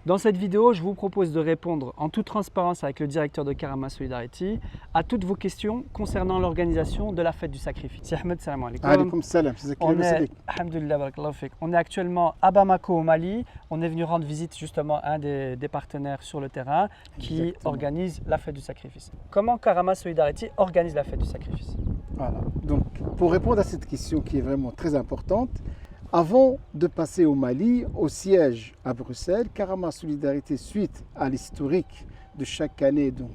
Dans cette vidéo, je vous propose de répondre en toute transparence avec le directeur de Karama Solidarity à toutes vos questions concernant l'organisation de la fête du sacrifice. Si Ahmed, salam alaikum. Alaykoum salam, On est actuellement à Bamako au Mali. On est venu rendre visite justement à un des partenaires sur le terrain qui organise la fête du sacrifice. Comment Karama Solidarity organise la fête du sacrifice? Voilà. Donc, pour répondre à cette question qui est vraiment très importante, avant de passer au Mali, au siège à Bruxelles, Karama Solidarité, suite à l'historique de chaque année, donc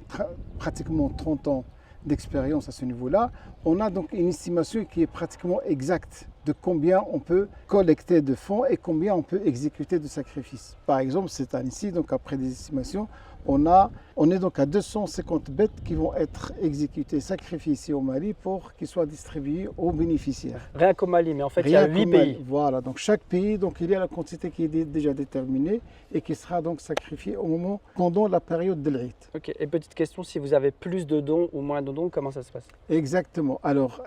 pratiquement 30 ans d'expérience à ce niveau-là, on a donc une estimation qui est pratiquement exacte de combien on peut collecter de fonds et combien on peut exécuter de sacrifices. Par exemple, cette année-ci, donc après des estimations, on est donc à 250 bêtes qui vont être exécutées, sacrifiées ici au Mali pour qu'ils soient distribués aux bénéficiaires. Rien qu'au Mali, mais en fait, il y a 8 pays. Voilà, donc chaque pays, donc, il y a la quantité qui est déjà déterminée et qui sera donc sacrifiée pendant la période de l'Aïd. Ok, et petite question, si vous avez plus de dons ou moins de dons, comment ça se passe? Exactement. Alors,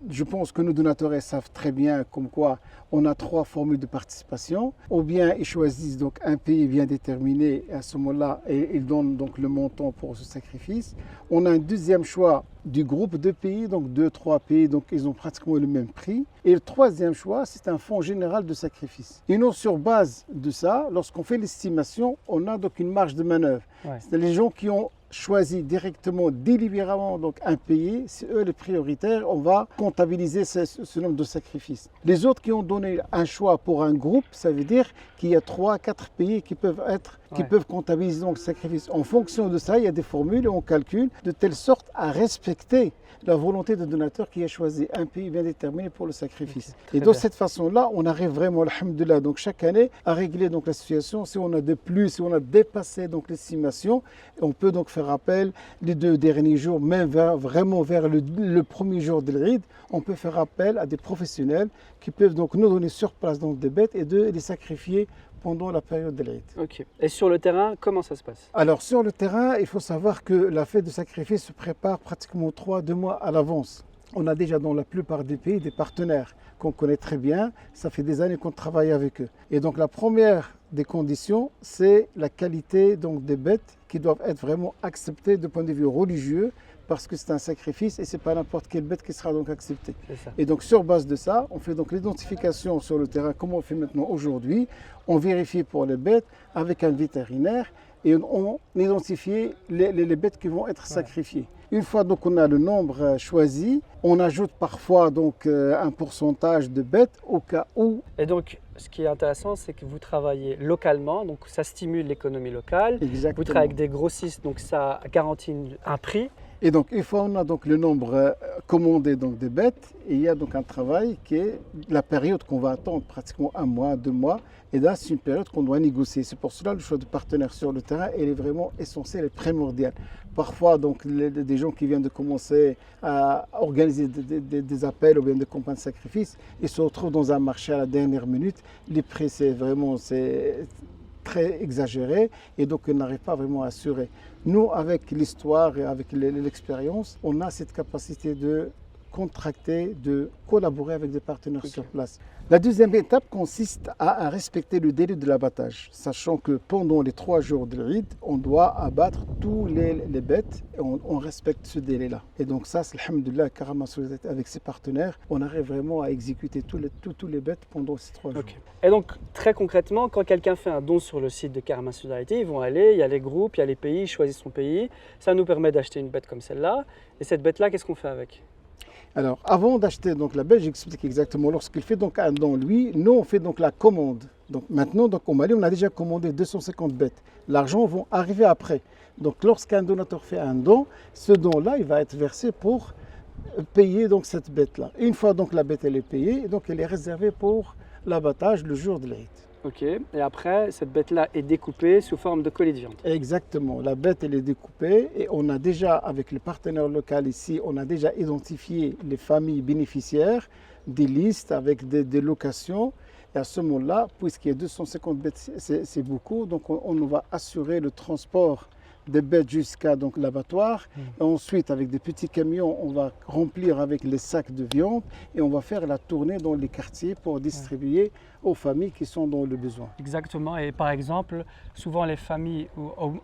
je pense que nos donateurs savent très bien comme quoi on a 3 formules de participation. Ou bien ils choisissent donc un pays bien déterminé et à ce moment-là, ils donnent donc le montant pour ce sacrifice. On a un deuxième choix du groupe de pays, donc 2-3 pays, donc ils ont pratiquement le même prix. Et le troisième choix, c'est un fonds général de sacrifice. Et nous, sur base de ça, lorsqu'on fait l'estimation, on a donc une marge de manœuvre. Ouais. C'est les gens qui ont choisi directement, délibérément donc un pays, c'est eux les prioritaires, on va comptabiliser ce nombre de sacrifices. Les autres qui ont donné un choix pour un groupe, ça veut dire qu'il y a 3-4 pays qui peuvent comptabiliser donc le sacrifice. En fonction de ça, il y a des formules et on calcule de telle sorte à respecter la volonté du donateur qui a choisi un pays bien déterminé pour le sacrifice. Et de cette façon-là, on arrive vraiment, alhamdoulilah, donc chaque année à régler donc la situation. Si on a de plus, si on a dépassé donc l'estimation, on peut donc faire appel les 2 derniers jours, même vraiment vers le premier jour de l'Eid, on peut faire appel à des professionnels qui peuvent donc nous donner sur place donc des bêtes et de les sacrifier pendant la période de l'Aïd. Ok. Et sur le terrain, comment ça se passe? Alors sur le terrain, il faut savoir que la fête de sacrifice se prépare pratiquement 2 mois à l'avance. On a déjà dans la plupart des pays des partenaires qu'on connaît très bien. Ça fait des années qu'on travaille avec eux. Et donc la première des conditions, c'est la qualité donc, des bêtes qui doivent être vraiment acceptées du point de vue religieux parce que c'est un sacrifice et ce n'est pas n'importe quelle bête qui sera donc acceptée. Et donc sur base de ça, on fait donc l'identification sur le terrain comme on fait maintenant aujourd'hui. On vérifie pour les bêtes avec un vétérinaire et on identifie les bêtes qui vont être sacrifiées. Une fois donc on a le nombre choisi, on ajoute parfois donc un pourcentage de bêtes au cas où. Et donc ce qui est intéressant, c'est que vous travaillez localement, donc ça stimule l'économie locale. Exactement. Vous travaillez avec des grossistes, donc ça garantit un prix. Et donc, une fois on a donc le nombre commandé donc des bêtes, et il y a donc un travail qui est la période qu'on va attendre, pratiquement 1 mois, 2 mois. Et là, c'est une période qu'on doit négocier. C'est pour cela que le choix de partenaire sur le terrain, il est vraiment essentiel et primordial. Parfois, donc, des gens qui viennent de commencer à organiser des appels ou bien des campagnes de sacrifice, ils se retrouvent dans un marché à la dernière minute. Les prix, c'est très exagéré et donc on n'arrive pas vraiment à assurer. Nous, avec l'histoire et avec l'expérience, on a cette capacité de contracter, de collaborer avec des partenaires sur place. La deuxième étape consiste à respecter le délai de l'abattage, sachant que pendant les 3 jours de l'Eid, on doit abattre tous les bêtes et on respecte ce délai-là. Et donc ça, c'est alhamdoulilah, Karama Solidarité avec ses partenaires, on arrive vraiment à exécuter tous les bêtes pendant ces 3 jours. Et donc très concrètement, quand quelqu'un fait un don sur le site de Karama Solidarité, ils vont aller, il y a les groupes, il y a les pays, ils choisissent son pays. Ça nous permet d'acheter une bête comme celle-là. Et cette bête-là, qu'est-ce qu'on fait avec? Alors, avant d'acheter donc la bête, j'explique exactement. Lorsqu'il fait donc un don, lui, nous on fait donc la commande. Donc maintenant, donc au Mali, on a déjà commandé 250 bêtes. L'argent va arriver après. Donc, lorsqu'un donateur fait un don, ce don-là, il va être versé pour payer donc cette bête-là. Une fois donc la bête elle est payée, donc elle est réservée pour l'abattage le jour de l'Aïd. Ok, et après, cette bête-là est découpée sous forme de colis de viande. Exactement, la bête elle est découpée et on a déjà, avec le partenaire local ici, on a déjà identifié les familles bénéficiaires, des listes avec des locations. Et à ce moment-là, puisqu'il y a 250 bêtes, c'est beaucoup, donc on va assurer le transport des bêtes jusqu'à donc l'abattoir. Et ensuite, avec des petits camions, on va remplir avec les sacs de viande et on va faire la tournée dans les quartiers pour distribuer aux familles qui sont dans le besoin. Exactement. Et par exemple, souvent les familles,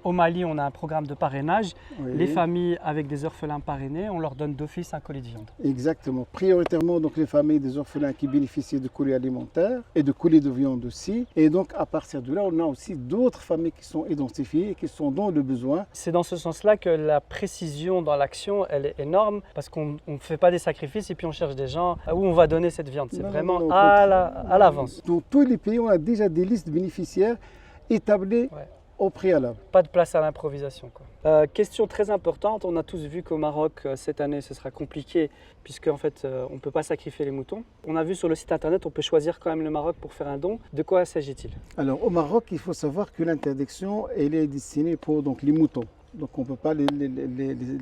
au Mali, on a un programme de parrainage. Oui. Les familles avec des orphelins parrainés, on leur donne d'office un colis de viande. Exactement. Prioritairement, donc, les familles des orphelins qui bénéficient de colis alimentaires et de colis de viande aussi. Et donc, à partir de là, on a aussi d'autres familles qui sont identifiées et qui sont dans le besoin. C'est dans ce sens-là que la précision dans l'action, elle est énorme parce qu'on ne fait pas des sacrifices et puis on cherche des gens où on va donner cette viande. C'est vraiment à l'avance. Dans tous les pays, on a déjà des listes de bénéficiaires établies au préalable. Pas de place à l'improvisation, quoi. Question très importante, on a tous vu qu'au Maroc, cette année, ce sera compliqué puisque en fait, on ne peut pas sacrifier les moutons. On a vu sur le site internet, on peut choisir quand même le Maroc pour faire un don. De quoi s'agit-il? Alors au Maroc, il faut savoir que l'interdiction, elle est destinée pour donc, les moutons. Donc on ne peut pas les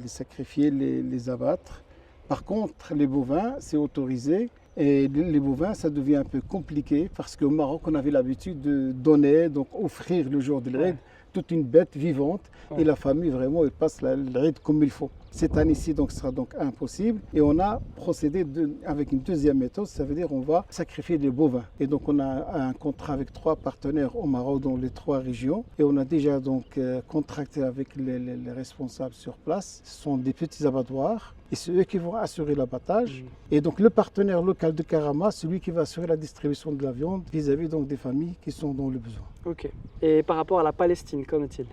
sacrifier, les abattre. Par contre, les bovins, c'est autorisé. Et les bovins, ça devient un peu compliqué parce qu'au Maroc, on avait l'habitude de donner, donc offrir le jour de l'Eid, toute une bête vivante. Et la famille, vraiment, elle passe l'Eid comme il faut. Cette année-ci, donc, ce sera donc impossible. Et on a procédé avec une deuxième méthode, ça veut dire on va sacrifier les bovins. Et donc, on a un contrat avec 3 partenaires au Maroc dans les 3 régions. Et on a déjà donc contracté avec les responsables sur place. Ce sont des petits abattoirs. Et c'est eux qui vont assurer l'abattage. Et donc, le partenaire local de Karama, celui qui va assurer la distribution de la viande vis-à-vis donc des familles qui sont dans le besoin. Ok. Et par rapport à la Palestine, qu'en est-il?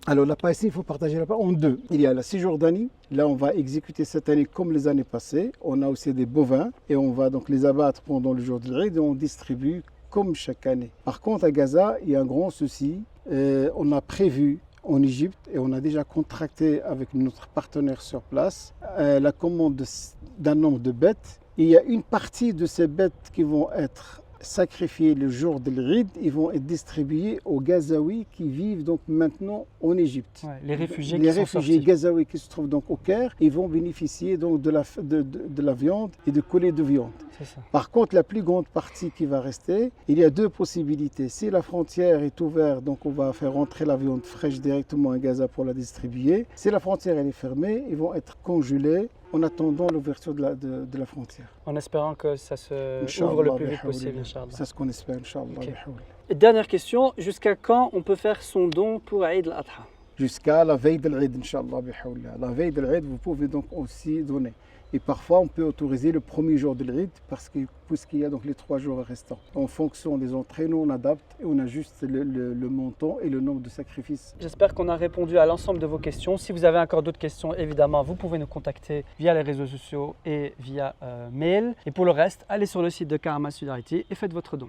Alors la Palestine, il faut partager la part en 2. Il y a la Cisjordanie, là on va exécuter cette année comme les années passées. On a aussi des bovins et on va donc les abattre pendant le jour de l'Eid et on distribue comme chaque année. Par contre à Gaza, il y a un grand souci. On a prévu en Égypte et on a déjà contracté avec notre partenaire sur place la commande d'un nombre de bêtes. Et il y a une partie de ces bêtes qui vont être sacrifiés le jour de l'Eid, ils vont être distribués aux Gazaouis qui vivent donc maintenant en Égypte. Les réfugiés gazaouis qui se trouvent donc au Caire, ils vont bénéficier donc de la viande et de colis de viande. Par contre, la plus grande partie qui va rester, il y a 2 possibilités. Si la frontière est ouverte, donc on va faire rentrer la viande fraîche directement à Gaza pour la distribuer. Si la frontière elle est fermée, ils vont être congelés en attendant l'ouverture de la frontière. En espérant que ça se ouvre le plus vite possible, Inch'Allah. C'est ce qu'on espère, Inch'Allah. Okay. Et dernière question, jusqu'à quand on peut faire son don pour Eid al-Adha? Jusqu'à la veille de l'Eid, Inch'Allah. La veille de l'Eid, vous pouvez donc aussi donner. Et parfois, on peut autoriser le premier jour de l'Eid puisqu'il y a donc les 3 jours restants. En fonction des entrées, nous on adapte et on ajuste le montant et le nombre de sacrifices. J'espère qu'on a répondu à l'ensemble de vos questions. Si vous avez encore d'autres questions, évidemment, vous pouvez nous contacter via les réseaux sociaux et via mail. Et pour le reste, allez sur le site de Karama Solidarity et faites votre don.